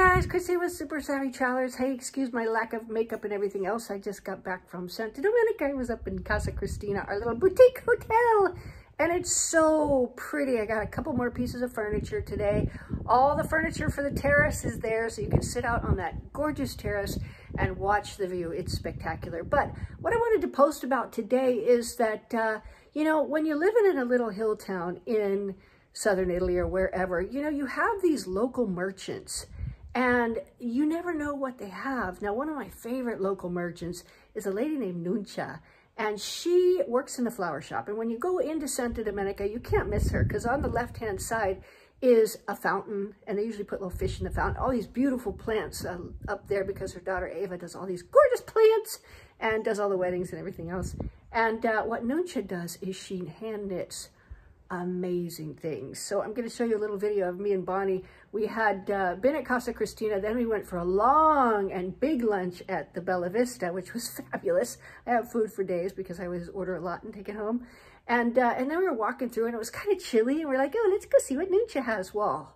guys, Chrissy with Super Savvy Travelers. Hey, excuse my lack of makeup and everything else. I just got back from Santa Domenica. I was up in Casa Cristina, our little boutique hotel. And it's so pretty. I got a couple more pieces of furniture today. All the furniture for the terrace is there, so you can sit out on that gorgeous terrace and watch the view. It's spectacular. But what I wanted to post about today is that, you know, when you're living in a little hill town in Southern Italy or wherever, you know, you have these local merchants and you never know what they have. Now, one of my favorite local merchants is a lady named Nuncia, and she works in the flower shop. And when you go into Santa Domenica, you can't miss her, because on the left-hand side is a fountain, and they usually put little fish in the fountain. All these beautiful plants up there, because her daughter Ava does all these gorgeous plants and does all the weddings and everything else. And what Nuncia does is she hand knits amazing things. So I'm going to show you a little video of me and Bonnie. We had been at Casa Cristina, then we went for a long and big lunch at the Bella Vista, which was fabulous. I have food for days because I always order a lot and take it home. And then we were walking through and it was kind of chilly, and we're like, oh, let's go see what Nuncia has. Well,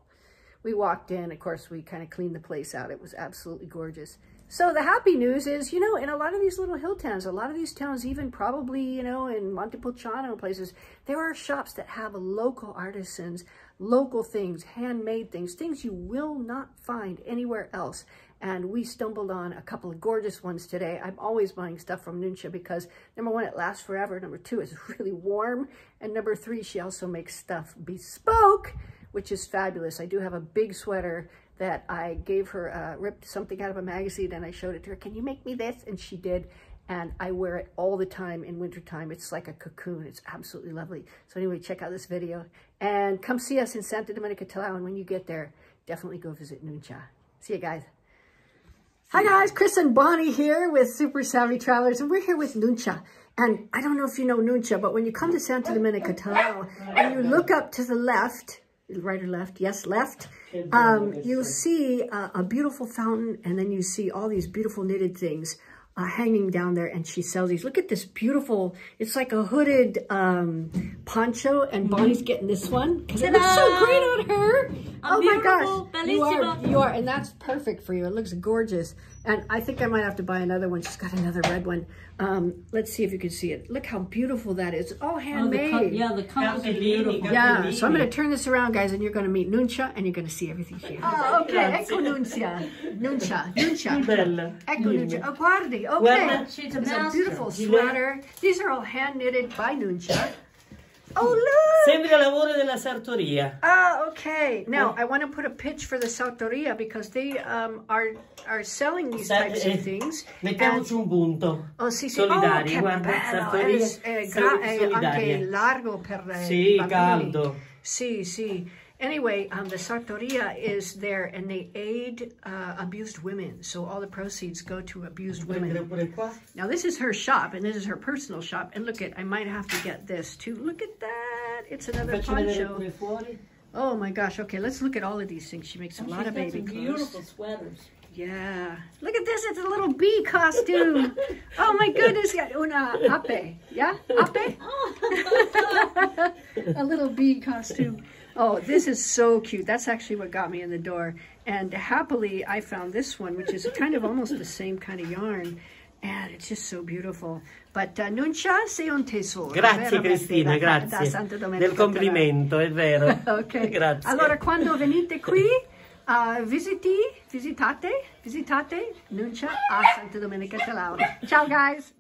we walked in, of course, we kind of cleaned the place out. It was absolutely gorgeous. So the happy news is, you know, in a lot of these little hill towns, a lot of these towns, even probably, you know, in Montepulciano places, there are shops that have local artisans, local things, handmade things, things you will not find anywhere else. And we stumbled on a couple of gorgeous ones today. I'm always buying stuff from Nuncia because, number one, it lasts forever. Number two, it's really warm. And number three, she also makes stuff bespoke, which is fabulous. I do have a big sweater that I gave her, ripped something out of a magazine, and I showed it to her. Can you make me this? And she did. And I wear it all the time in wintertime. It's like a cocoon. It's absolutely lovely. So anyway, check out this video and come see us in Santa Domenica Talao. And when you get there, definitely go visit Nuncia. See you guys. Hi guys, Chris and Bonnie here with Super Savvy Travelers, and we're here with Nuncia. And I don't know if you know Nuncia, but when you come to Santa Domenica Talao and you look up to the left, right or left? Yes, left. You'll see a beautiful fountain, and then you see all these beautiful knitted things hanging down there, and she sells these. Look at this beautiful, it's like a hooded poncho, and Bonnie's getting this one because it looks so great on her. Oh my gosh, you are, and that's perfect for you. It looks gorgeous. And I think I might have to buy another one. She's got another red one. Let's see if you can see it. Look how beautiful that is. It's all handmade. The colors are beautiful. Yeah, so I'm going to turn this around, guys, and you're going to meet Nuncia, and you're going to see everything she has. Oh, okay. Ecco Nuncia. Nuncia. Ecco Nuncia. Oh, guardi. Okay. It's a beautiful sweater. These are all hand knitted by Nuncia. Oh, look! Sembra lavoro della sartoria. Ah, okay. Now, I want to put a pitch for the sartoria because they are selling these types of things. Mettiamoci un punto. Oh, sì, sì. Solidari, Oh, guarda, sartoria. solidaria. Anche largo per Sì, bambini. caldo. Sì, sì. Anyway, the sartoria is there, and they aid abused women. So all the proceeds go to abused women. Now, this is her shop, and this is her personal shop. And look I might have to get this too. Look at that. It's another poncho. Oh my gosh. Okay, let's look at all of these things. She makes a lot of baby clothes. Beautiful sweaters. Yeah. Look at this. It's a little bee costume. Oh my goodness. Una ape. Yeah? Ape? A little bee costume. Oh, this is so cute. That's actually what got me in the door. And happily, I found this one, which is kind of almost the same kind of yarn. And it's just so beautiful. But Nuncia, sei un tesoro. Grazie Cristina, grazie del complimento, è vero. Ok. Grazie. Allora, quando venite qui, visitate Nuncia a Santa Domenica Talao. Ciao guys.